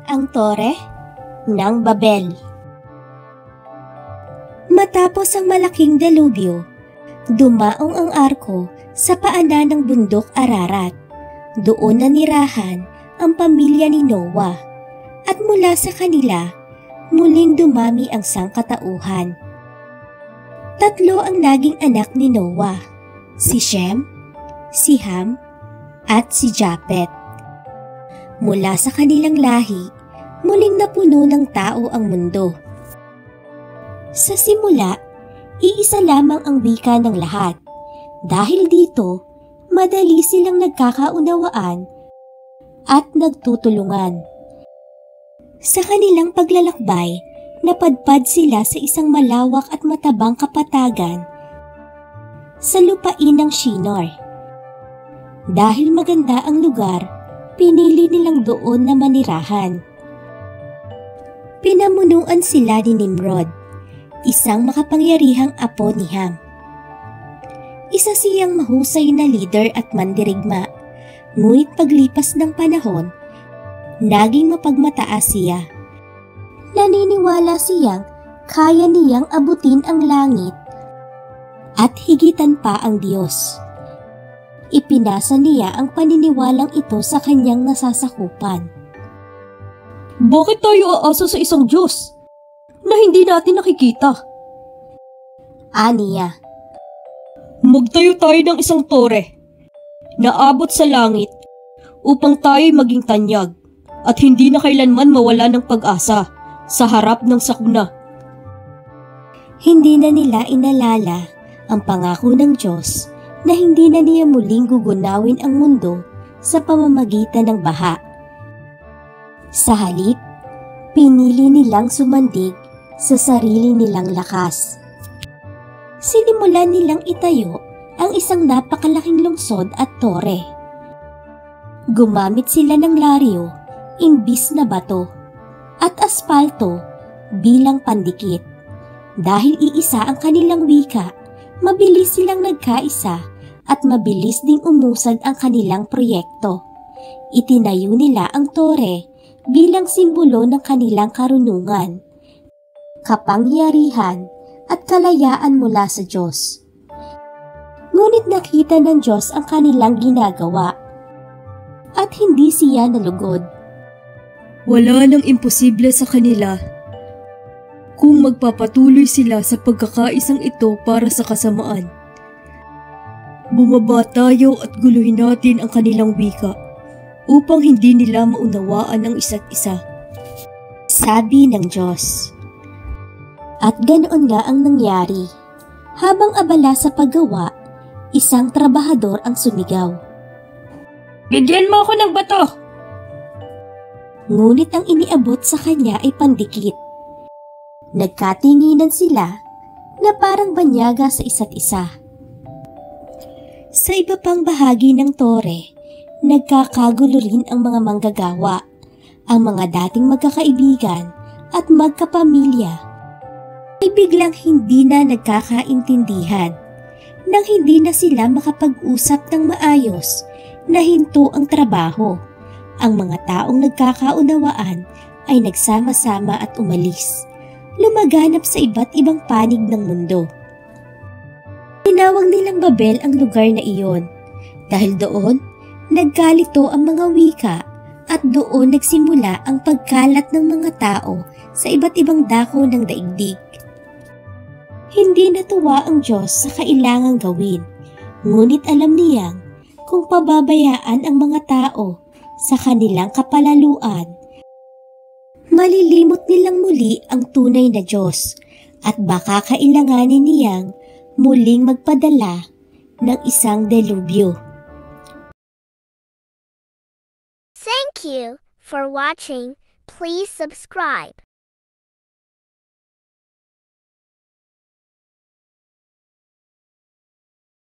Ang Tore ng Babel. Matapos ang malaking delubyo, dumaong ang arko sa paanan ng bundok Ararat. Doon nanirahan ang pamilya ni Noah at mula sa kanila, muling dumami ang sangkatauhan. 3 ang naging anak ni Noah, si Shem, si Ham, at si Japet. Mula sa kanilang lahi, muling napuno ng tao ang mundo. Sa simula, iisa lamang ang wika ng lahat. Dahil dito, madali silang nagkakaunawaan at nagtutulungan. Sa kanilang paglalakbay, napadpad sila sa isang malawak at matabang kapatagan sa lupain ng Shinar. Dahil maganda ang lugar, pinili nilang doon na manirahan. Pinamunuan sila ni Nimrod, isang makapangyarihang apo ni Ham. Isa siyang mahusay na leader at mandirigma, ngunit paglipas ng panahon, naging mapagmataas siya. Naniniwala siyang kaya niyang abutin ang langit at higitan pa ang Diyos. Ipinasa niya ang paniniwalang ito sa kanyang nasasakupan. Bakit tayo aasa sa isang Diyos na hindi natin nakikita? Aniya. Magtayo tayo ng isang tore na abot sa langit upang tayo'y maging tanyag at hindi na kailanman mawala ng pag-asa sa harap ng sakuna. Hindi na nila inalala ang pangako ng Diyos na hindi na niya muling gugunawin ang mundo sa pamamagitan ng baha. Sa halip, pinili nilang sumandig sa sarili nilang lakas. Sinimulan nilang itayo ang isang napakalaking lungsod at tore. Gumamit sila ng laryo, imbis na bato, at aspalto bilang pandikit. Dahil iisa ang kanilang wika, mabilis silang nagkaisa at mabilis ding umusad ang kanilang proyekto. Itinayo nila ang tore bilang simbolo ng kanilang karunungan, kapangyarihan at kalayaan mula sa Diyos. Ngunit nakita ng Diyos ang kanilang ginagawa at hindi siya nalugod. Wala nang imposible sa kanila kung magpapatuloy sila sa pagkakaisang ito para sa kasamaan. Bumaba tayo at guluhin natin ang kanilang wika upang hindi nila maunawaan ang isa't isa, sabi ng Diyos. At ganoon nga ang nangyari. Habang abala sa paggawa, isang trabahador ang sumigaw. Bigyan mo ako ng bato! Ngunit ang iniabot sa kanya ay pandikit. Nagkatinginan sila na parang banyaga sa isa't isa. Sa iba pang bahagi ng tore, nagkakagulo rin ang mga manggagawa, ang mga dating magkakaibigan at magkapamilya ay biglang hindi na nagkakaintindihan. Nang hindi na sila makapag-usap ng maayos, nahinto ang trabaho. Ang mga taong nagkakaunawaan ay nagsama-sama at umalis, lumaganap sa iba't ibang panig ng mundo. Tinawag nilang Babel ang lugar na iyon dahil doon nagkalito ang mga wika at doon nagsimula ang pagkalat ng mga tao sa iba't ibang dako ng daigdig. Hindi natuwa ang Diyos sa kailangang gawin, ngunit alam niyang kung pababayaan ang mga tao sa kanilang kapalaluan, malilimot nilang muli ang tunay na Diyos at baka kailanganin niyang muling magpadala ng isang delubyo. Thank you for watching. Please subscribe.